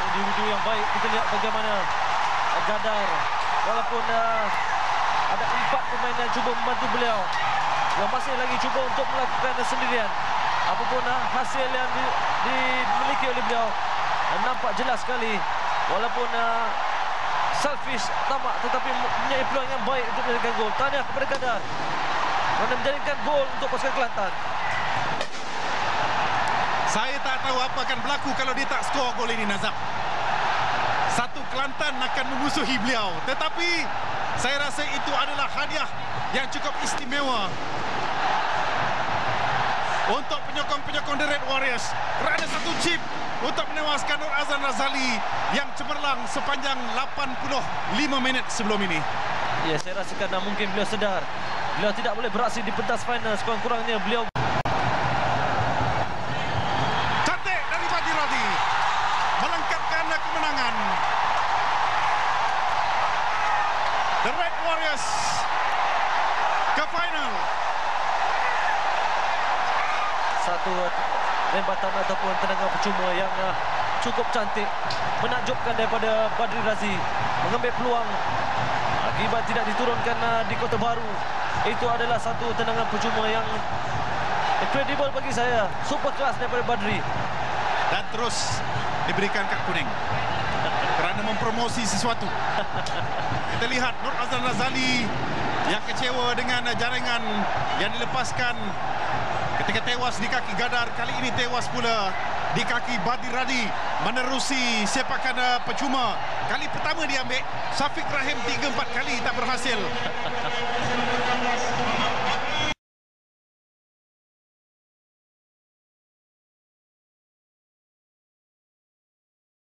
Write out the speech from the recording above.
individu yang baik. Kita lihat bagaimana Gadar, walaupun ada 4 pemain yang cuba membantu beliau, yang masih lagi cuba untuk melakukan sendirian. Apapun hasil yang dimiliki oleh beliau, nampak jelas sekali walaupun selfish, tamak, tetapi mempunyai peluang yang baik untuk menjadikan gol. Tahniah kepada Gadar kerana menjadikan gol untuk pasukan Kelantan. Saya tak tahu apa akan berlaku kalau dia tak skor gol ini, Nazam. Satu Kelantan akan memusuhi beliau, tetapi saya rasa itu adalah hadiah yang cukup istimewa untuk penyokong-penyokong The Red Warriors, kerana satu chip untuk menewaskan Nur Azlan Razali yang cemerlang sepanjang 85 minit sebelum ini. Ya, saya rasakan mungkin beliau sedar beliau tidak boleh beraksi di pentas final. Sekurang-kurangnya beliau cantik dari Badi Radi melengkapkan kemenangan. The Red Warriors ke final. satu rembatan ataupun tendangan percuma yang cukup cantik, menakjubkan daripada Badri Razi, mengambil peluang akibat tidak diturunkan di Kota Baru. Itu adalah satu tendangan percuma yang incredible bagi saya, super kelas daripada Badri, Dan terus diberikan kad kuning kerana mempromosi sesuatu. Kita lihat Nur Azlan Razali yang kecewa dengan jaringan yang dilepaskan ketika tewas di kaki Gadar. Kali ini tewas pula di kaki Badi Radi menerusi sepakan percuma. Kali pertama dia ambil, Syafiq Rahim 3-4 kali tak berhasil.